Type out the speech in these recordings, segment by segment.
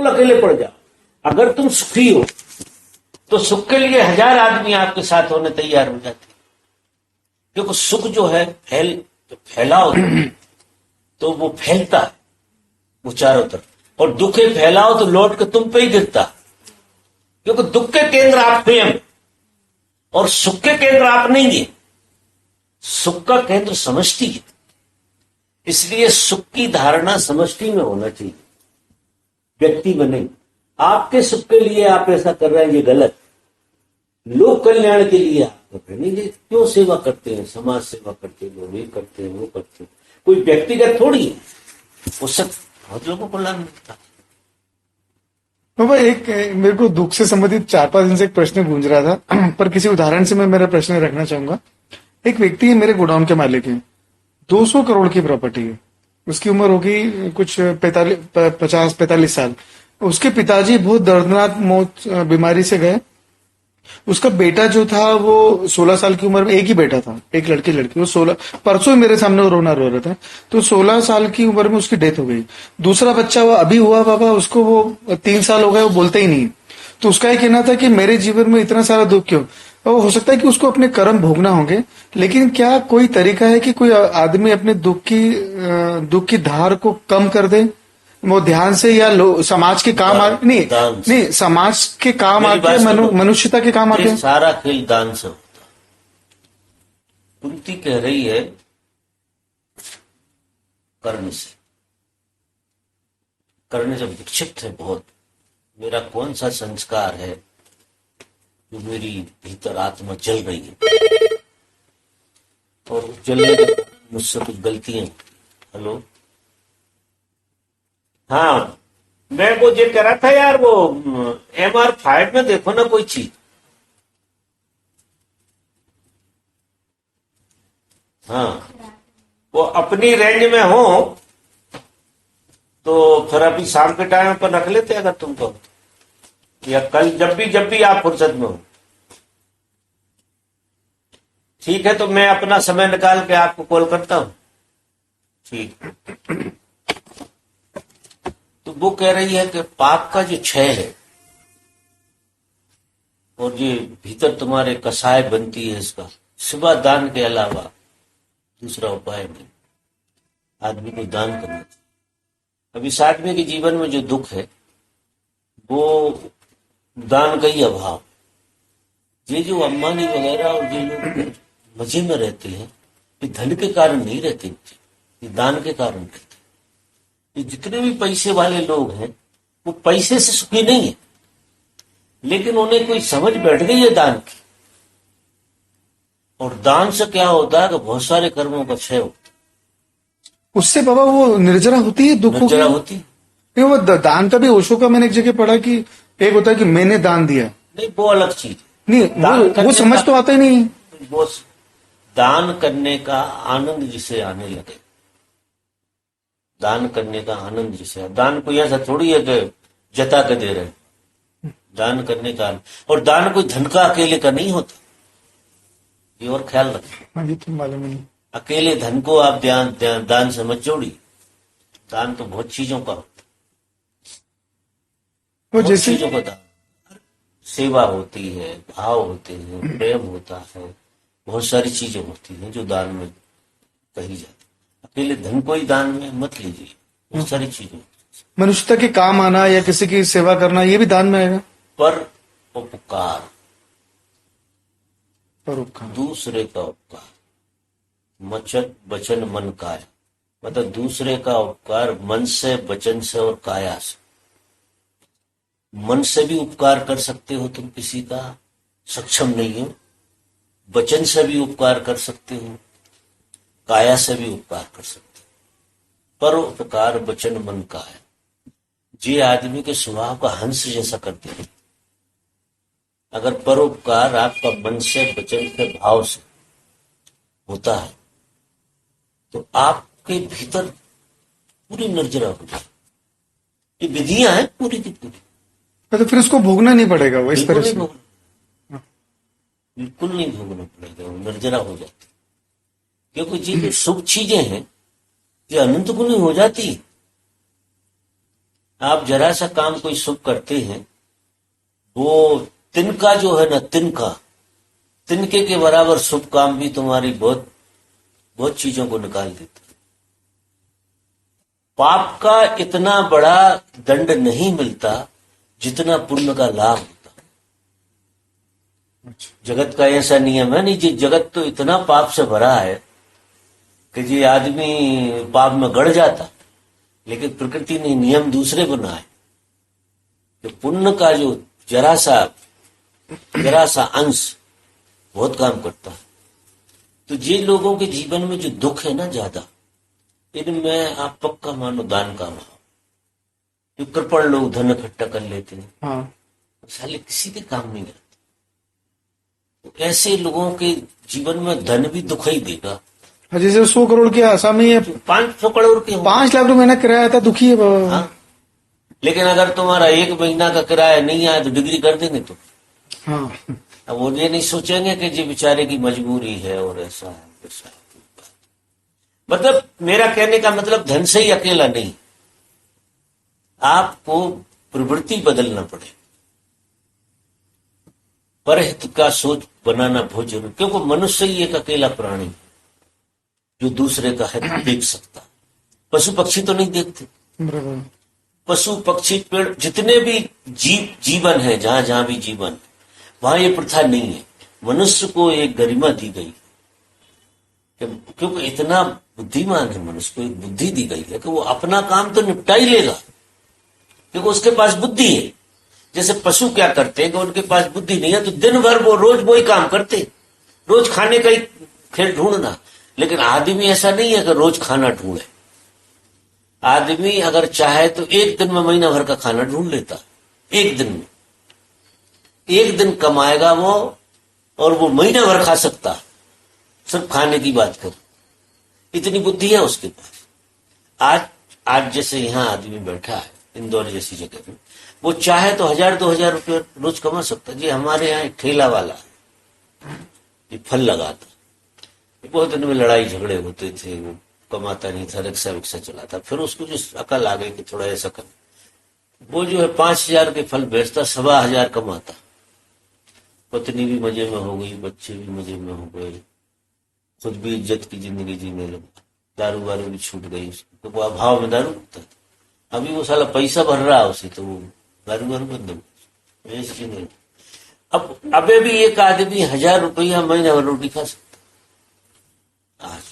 बिल्कुल अकेले पड़ जाओ। अगर तुम सुखी हो तो सुख के लिए 1000 आदमी आपके साथ होने तैयार हो जाते। क्योंकि सुख जो है फैला होता है तो वो फैलता है, वो चारों तरफ, और दुखे फैलाओ तो लौट के तुम पे ही गिरता। क्योंकि दुख के केंद्र आप स्वयं और सुख के केंद्र आप नहीं है। सुख का केंद्र समष्टि है, इसलिए सुख की धारणा समष्टि में होना चाहिए, व्यक्ति में नहीं। आपके सुख के लिए आप ऐसा कर रहे हैं, ये गलत। लोक कल्याण के लिए आप कर रहे हैं। नहीं, ये क्यों सेवा करते हैं, समाज सेवा करते हैं, ये करते हैं, वो करते हैं, कोई व्यक्तिगत थोड़ी है, वो सब बहुत लोगों को लाभ मिलता है। बाबा एक मेरे को दुख से संबंधित 4-5 दिन से एक प्रश्न गूंज रहा था पर किसी उदाहरण से मैं मेरा प्रश्न रखना चाहूंगा। एक व्यक्ति है, मेरे गोडाउन के मालिक है, 200 करोड़ की प्रॉपर्टी है, उसकी उम्र होगी कुछ 50-45 साल। उसके पिताजी बहुत दर्दनाक मौत बीमारी से गए। उसका बेटा जो था वो 16 साल की उम्र में, एक ही बेटा था, एक लड़की, वो 16, परसों ही मेरे सामने वो रोना रो रहा था, तो 16 साल की उम्र में उसकी डेथ हो गई। दूसरा बच्चा वो अभी हुआ बाबा, उसको वो 3 साल हो गए, वो बोलते ही नहीं। तो उसका ये कहना था कि मेरे जीवन में इतना सारा दुख क्यों। और हो सकता है कि उसको अपने कर्म भोगना होंगे, लेकिन क्या कोई तरीका है कि कोई आदमी अपने दुख की धार को कम कर दे, वो ध्यान से, या समाज के काम नहीं समाज के काम आके, मनुष्यता के काम आके? सारा खेल दान से होता। कुंती कह रही है कर्ण से, कर्ण जब विक्षिप्त है बहुत, मेरा कौन सा संस्कार है जो मेरी भीतर आत्मा जल रही है, और जलने के मुझसे कुछ गलतियां। हेलो, हाँ, मैं वो ये कह रहा था यार, वो MR5 में देखो ना कोई चीज। हाँ, वो अपनी रेंज में हो तो फिर अभी शाम के टाइम पर रख लेते अगर तुम कहो, या कल जब भी आप फुर्सत में हो। ठीक है, तो मैं अपना समय निकाल के आपको कॉल करता हूं। ठीक। तो वो कह रही है कि पाप का जो क्षय है और ये भीतर तुम्हारे कसाय बनती है, इसका सिवा दान के अलावा दूसरा उपाय नहीं। आदमी को दान करना चाहिए। अब इस आदमी के जीवन में जो दुख है वो दान का ही अभाव। ये जो अंबानी वगैरह और ये लोग मजे में रहते हैं, ये धन के कारण नहीं रहते, ये दान के कारण रहते। ये जितने भी पैसे वाले लोग हैं वो पैसे से सुखी नहीं है, लेकिन उन्हें कोई समझ बैठ गई है दान की। और दान से क्या होता है कि बहुत सारे कर्मों का क्षय होता है। उससे बाबा वो निर्जरा होती है, दुख निर्जरा होती है। नहीं, वो दान का भी ओशो का मैंने एक जगह पढ़ा कि एक होता है कि मैंने दान दिया, नहीं वो अलग चीज नहीं, वो समझ तो आता ही नहीं है। वो दान करने का आनंद जिसे आने लगे, दान करने का आनंद जिसे, दान कोई ऐसा थोड़ी है कि जता के दे रहे, दान करने का। और दान कोई धन का अकेले का नहीं होता, ये और ख्याल रखना। ये तो मालूम नहीं। अकेले धन को आप दान से मत जोड़िए। दान तो बहुत चीजों का होता है, वो जैसे चीजों का दान, सेवा होती है, भाव होते हैं, प्रेम होता है, बहुत सारी चीजें होती हैं जो दान में कही जाती। अकेले धन को ही दान में मत लीजिए, बहुत सारी चीजें। मनुष्यता के काम आना या किसी की सेवा करना, ये भी दान में आएगा। पर उपकार, परोपकार, दूसरे का उपकार, वचन मन काया, मतलब दूसरे का उपकार मन से, वचन से और काया से। मन से भी उपकार कर सकते हो तुम, किसी का सक्षम नहीं हो, वचन से भी उपकार कर सकते हो, काया से भी उपकार कर सकते हो। पर उपकार वचन मन का है, जे आदमी के स्वभाव का हंस जैसा करते हैं। अगर परोपकार आपका मन से, वचन से, भाव से होता है तो आपके भीतर पूरी निर्जरा हो जाए। ये विधियां हैं पूरी की पूरी, तो फिर उसको भोगना नहीं पड़ेगा वो इस तरह से, बिल्कुल नहीं भोगना पड़ेगा, वो निर्जरा हो जाती। क्योंकि ये जो शुभ चीजें हैं ये अनंत गुणी हो जाती। आप जरा सा काम कोई शुभ करते हैं, वो तिनका जो है ना, तिनके के बराबर शुभ काम भी तुम्हारी बहुत बहुत चीजों को निकाल देता है। पाप का इतना बड़ा दंड नहीं मिलता जितना पुण्य का लाभ होता। जगत का ऐसा नियम है नहीं जी, जगत तो इतना पाप से भरा है कि जी आदमी पाप में गड़ जाता, लेकिन प्रकृति ने नियम दूसरे बनाए कि पुण्य का जो जरा सा अंश बहुत काम करता है। तो जिन लोगों के जीवन में जो दुख है ना ज्यादा, इनमें आप पक्का मानो दान का भाव। जो कृपण लोग धन इकट्ठा कर लेते हैं, हाँ, साले किसी के काम नहीं आते। तो ऐसे लोगों के जीवन में धन भी दुख ही देगा। जैसे 100 करोड़ की आसामी है, 500 करोड़ के 5 लाख रुपए महीना किराया था, दुखी है बाबा। हाँ, लेकिन अगर तुम्हारा 1 महीना का किराया नहीं आया तो डिग्री कर देंगे। तो हाँ, अब वो ये नहीं सोचेंगे कि जी बेचारे की मजबूरी है और ऐसा है वैसा है। मतलब मेरा कहने का मतलब धन से ही अकेला नहीं, आपको प्रवृत्ति बदलना पड़े, परहित का सोच बनाना बहुत जरूरी, क्योंकि मनुष्य ही एक अकेला प्राणी जो दूसरे का हित देख सकता। पशु पक्षी तो नहीं देखते। बराबर। पशु पक्षी पेड़ जितने भी जीवन है, जहां जहां भी जीवन, वहां ये प्रथा नहीं है। मनुष्य को एक गरिमा दी गई क्योंकि इतना बुद्धिमान है, मनुष्य को एक बुद्धि दी गई है कि वो अपना काम तो निपटा ही लेगा, क्योंकि उसके पास बुद्धि है। जैसे पशु क्या करते हैं कि उनके पास बुद्धि नहीं है, तो दिन भर वो रोज वही काम करते, रोज खाने का ही खेल ढूंढना। लेकिन आदमी ऐसा नहीं है कि रोज खाना ढूंढे। आदमी अगर चाहे तो एक दिन में महीना भर का खाना ढूंढ लेता। एक दिन में, एक दिन कमाएगा वो और वो महीना भर खा सकता, सिर्फ खाने की बात कर। इतनी बुद्धि है उसके पास। आज जैसे यहाँ आदमी बैठा है इंदौर जैसी जगह में, वो चाहे तो 1000-2000 रुपये रोज कमा सकता। जी हमारे यहाँ एक ठेला वाला ये फल लगाता, बहुत दिन में लड़ाई झगड़े होते थे, वो कमाता नहीं था, रिक्शा विक्शा चलाता। फिर उसको जो अकल आ गई कि थोड़ा ऐसा कर, वो जो है 5000 के फल बेचता, 15,000 कमाता। पत्नी भी मजे में हो गई, बच्चे भी मजे में हो गए, खुद भी इज्जत की जिंदगी जीने लगा, दारू वारू भी छूट गई उसको, तो वो अभाव में दारू पीता था। अभी वो साला पैसा भर रहा है उसे, तो वो दारू वारू बंद हो गई। अब अबे भी एक आदमी 1000 रुपया महीना भर रोटी खा सकता। आज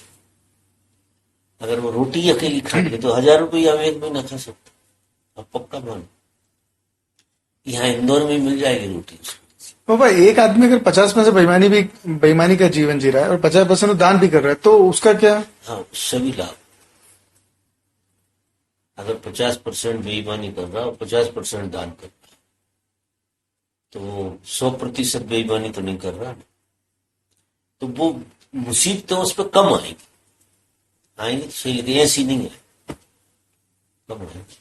अगर वो रोटी अकेली खा ले तो 1000 रुपया में एक महीना खा सकता। अब पक्का मान, यहाँ इंदौर में मिल जाएगी रोटी। बाबा एक आदमी अगर 50% बेईमानी का जीवन जी रहा है और 50% दान भी कर रहा है, तो उसका क्या? हाँ, सभी लाभ। अगर 50% बेईमानी कर रहा और 50% दान कर रहा, तो 100% बेईमानी तो नहीं कर रहा ना। तो वो मुसीबतें उस पर कम आएंगी तो सही, लेकिन ऐसी नहीं है, कम आएंगी।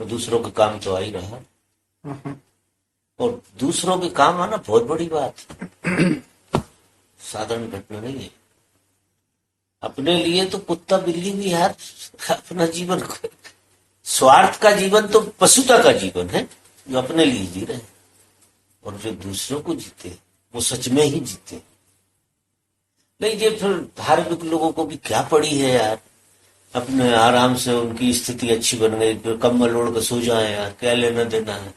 तो दूसरों का काम तो आ ही रहा, और दूसरों के काम आना बहुत बड़ी बात है, साधारण घटना नहीं है। अपने लिए तो कुत्ता बिल्ली भी यार अपना जीवन, स्वार्थ का जीवन तो पशुता का जीवन है, जो अपने लिए जी रहे हैं। और जो दूसरों को जीते वो सच में ही जीते। नहीं, ये फिर धार्मिक लोगों को भी क्या पड़ी है यार, अपने आराम से उनकी स्थिति अच्छी बन गई, फिर कम्बल ओढ़ कर सो जाए यार, क्या लेना देना है,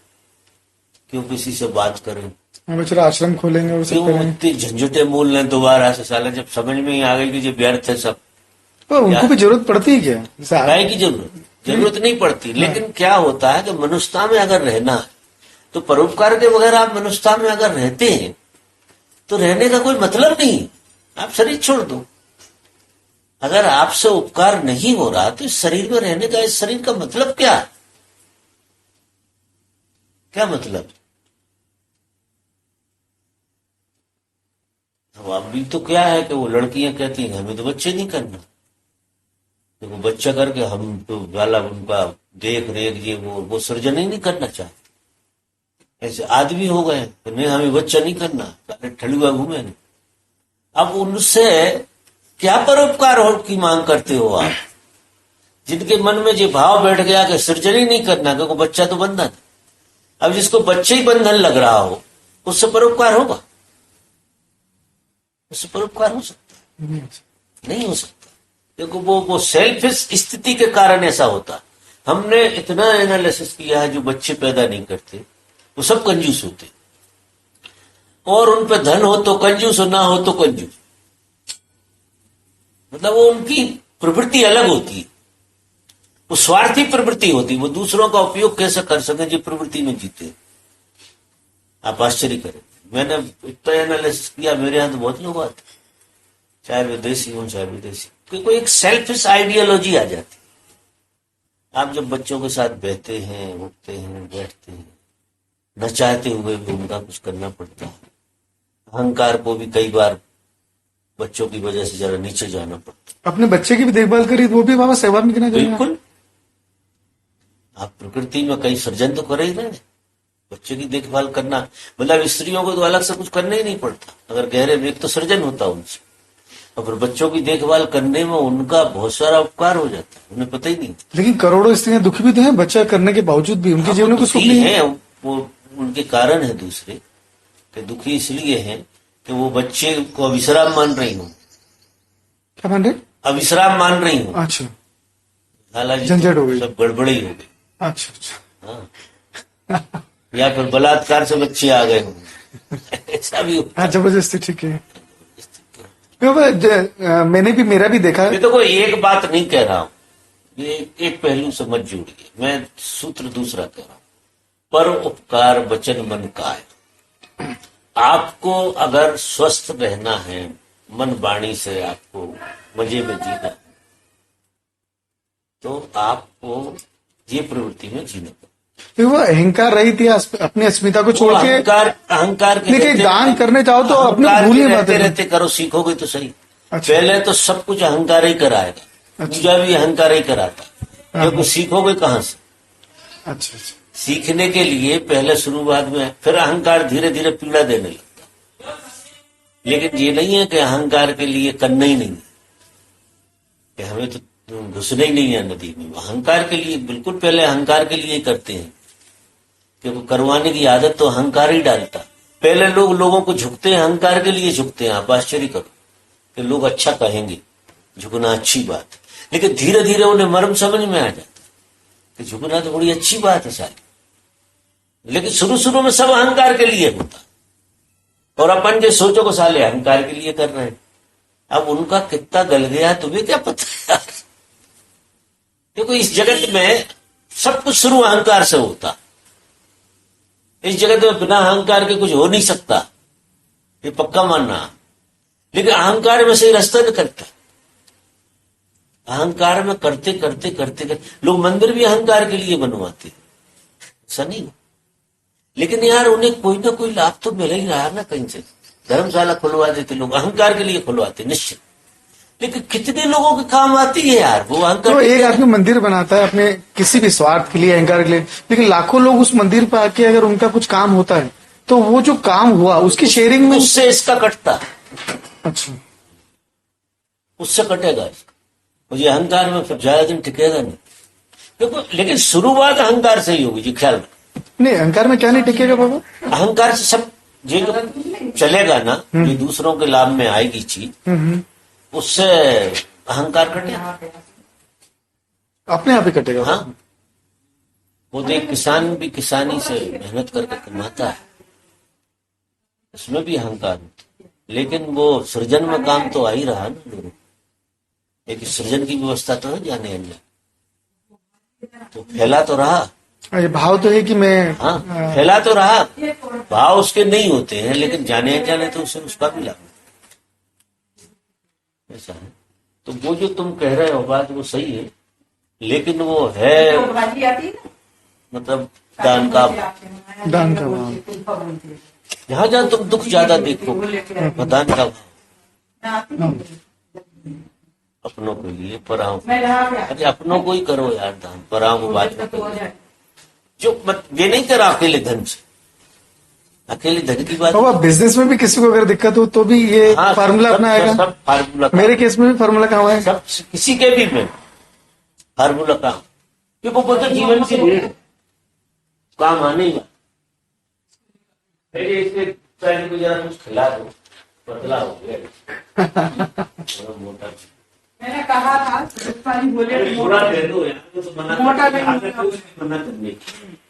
क्यों किसी से बात करें, बेचारा आश्रम खोलेंगे और सब क्यों करेंगे। इतनी झंझटे मोल लें दोबारा से। साला जब समझ में ही आ गई कि ये व्यर्थ है सब, तो उनको भी जरूरत पड़ती है क्या? जैसे काय की जरूरत नहीं पड़ती। लेकिन क्या होता है कि मनुष्यता में अगर रहना है तो परोपकार के बगैर आप मनुष्यता में अगर रहते हैं तो रहने का कोई मतलब नहीं। आप शरीर छोड़ दो, अगर आपसे उपकार नहीं हो रहा तो इस शरीर में रहने का, इस शरीर का मतलब क्या मतलब? अब अभी तो क्या है कि वो लड़कियां कहती हैं हमें तो बच्चे नहीं करना, तो वो बच्चा करके हम तो वाला उनका देख रेख ये वो सृजन ही नहीं करना चाहते। ऐसे आदमी हो गए तो नहीं, हमें बच्चा नहीं करना, ठलुआ घूमे नहीं। अब उनसे क्या परोपकार की मांग करते हो आप? जिनके मन में जो भाव बैठ गया कि सृजन ही नहीं करना, क्योंकि बच्चा तो बंधन। अब जिसको बच्चे ही बंधन लग रहा हो, उससे परोपकार होगा? उससे परोपकार हो सकता है? नहीं हो सकता, क्योंकि वो सेल्फिश स्थिति के कारण ऐसा होता। हमने इतना एनालिसिस किया है, जो बच्चे पैदा नहीं करते वो सब कंजूस होते, और उन पे धन हो तो कंजूस, और ना हो तो कंजूस। मतलब वो उनकी प्रवृत्ति अलग होती है, वो स्वार्थी प्रवृत्ति होती है। वो दूसरों का उपयोग कैसे कर सके, जो प्रवृत्ति में जीते। आप आश्चर्य करें, मैंने इतना एनालिसिस किया, मेरे यहां तो बहुत लोग आते, चाहे विदेशी हो चाहे विदेशी, क्योंकि एक सेल्फिश आइडियोलॉजी आ जाती। आप जब बच्चों के साथ बहते हैं, उठते हैं, बैठते हैं, न चाहते हुए भी उनका कुछ करना पड़ता है। अहंकार को भी कई बार बच्चों की वजह से जरा नीचे जाना पड़ता है। अपने बच्चे की भी देखभाल करी, वो भी बाबा सेवा में गिना जाएगा? बिल्कुल। आप प्रकृति में कई सृजन तो कर ही रहे हैं, बच्चे की देखभाल करना मतलब स्त्रियों को तो अलग से कुछ करना ही नहीं पड़ता। अगर गहरे में एक तो सृजन होता उनसे, और फिर बच्चों की देखभाल करने में उनका बहुत सारा उपकार हो जाता है, उन्हें पता ही नहीं। लेकिन करोड़ों स्त्रियां दुखी भी तो हैं बच्चा करने के बावजूद भी, उनके जीवन में कुछ सुख नहीं है। वो उनके कारण है दूसरे, कि दुखी इसलिए हैं कि वो बच्चे को अविश्राम मान रही हूँ। क्या मान रहे? अविश्राम मान रही हूँ। अच्छा, हालांकि झंझट हो गई, सब गड़बड़ी हो गई। अच्छा अच्छा। हाँ। या फिर बलात्कार से बच्चे आ गए होंगे, ऐसा भी होता है। जबरदस्ती, ठीक है। मैंने भी, मेरा भी देखा। मैं तो कोई एक बात नहीं कह रहा हूं, ये एक पहलू से मत जोड़िए, मैं सूत्र दूसरा कह रहा हूं। पर उपकार वचन मन काय। आपको अगर स्वस्थ रहना है, मन वाणी से आपको मजे में जीना है, तो आपको ये प्रवृत्ति में जीना पड़ेगा। वो अहंकार रही थी, अपनी अस्मिता को छोड़ के अहंकार के देखिए, दान करने जाओ तो अपने भूल ही मत रहते करो, सीखोगे तो सही। अच्छा। पहले तो सब कुछ अहंकार ही कराएगा। पूजा भी अहंकार ही कराता, क्योंकि सीखोगे कहां से? अच्छा अच्छा। सीखने के लिए पहले शुरुआत में, फिर अहंकार धीरे धीरे पीड़ा देने लगता। लेकिन ये नहीं है कि अहंकार के लिए करना ही नहीं है, कि हमें तो घुसना ही नहीं है नदी में। अहंकार के लिए बिल्कुल पहले अहंकार के लिए करते हैं, क्योंकि करवाने की आदत तो अहंकार ही डालता। पहले लोगों को झुकते हैं, अहंकार के लिए झुकते हैं। आप आश्चर्य करो कि लोग अच्छा कहेंगे, झुकना अच्छी बात है, लेकिन धीरे धीरे उन्हें मर्म समझ में आ जाता कि झुकना तो बड़ी अच्छी बात है सारी। लेकिन शुरू में सब अहंकार के लिए होता, और अपन जो सोचो को साले अहंकार के लिए कर रहे हैं। अब उनका कितना गल गया तुम्हें क्या पता यार? देखो, इस जगत में सब कुछ शुरू अहंकार से होता। इस जगत में बिना अहंकार के कुछ हो नहीं सकता, ये पक्का मानना। लेकिन अहंकार में से रास्ता नहीं करता। अहंकार में करते करते करते करते लोग मंदिर भी अहंकार के लिए बनवाते, ऐसा नहीं। लेकिन यार उन्हें कोई ना कोई लाभ तो मिल ही रहा है ना कहीं से। धर्मशाला खुलवा देते लोग, अहंकार के लिए खुलवाते निश्चित, लेकिन कितने लोगों के काम आती है यार वो अहंकार। तो एक आदमी मंदिर बनाता है अपने किसी भी स्वार्थ के लिए, अहंकार के लिए, लेकिन लाखों लोग उस मंदिर पर आके अगर उनका कुछ काम होता है तो वो जो काम हुआ उसकी शेयरिंग में उससे इसका कटता। अच्छा, उससे कटेगा इसका, मुझे अहंकार में फिर ज्यादा दिन टिकेगा नहीं। देखो, लेकिन शुरुआत अहंकार से ही होगी जी, ख्याल में। नहीं, अहंकार में क्या नहीं टिकेगा बाबा? अहंकार से सब जो चलेगा ना, जो दूसरों के लाभ में आएगी चीज, उससे अहंकार कटेगा, अपने आप ही कटेगा। हाँ, वो तो एक किसान भी किसानी से मेहनत करके कमाता है, उसमें भी अहंकार होता है। लेकिन वो सृजन में काम तो आ ही रहा ना लोगों, एक सृजन की व्यवस्था तो है जाने अन्य, तो फैला तो रहा। ये भाव तो है कि मैं, हाँ, फैला तो रहा। भाव उसके नहीं होते हैं, लेकिन जाने अनजाने तो उसे उसका भी लाभ ऐसा है। तो वो जो तुम कह रहे हो बात वो सही है, लेकिन वो है मतलब दान का भाव। जहां जहां तुम दुख ज्यादा देखो, दान का भाव। अपनों के लिए, पराओं, अरे अपनों को ही करो यार दान, पराओं को बात में करो। जो ये नहीं करा अकेले धन से, अकेले धन की बात। तो बिजनेस में भी किसी को अगर दिक्कत हो तो भी ये फार्मूला अपनाएगा। सब फार्मूला, मेरे केस में भी फार्मूला कहाँ है? सब किसी के भी में फार्मूला काम, क्योंकि वो तो जीवन की रीढ़ है, काम आने ही वाला। इसके पहले को जरा कुछ खिला दो, पतला हो गया थोड़ा मोटा। मैंने कहा था बोले थोड़ा दे दो यार, तो मना मोटा मना करने की।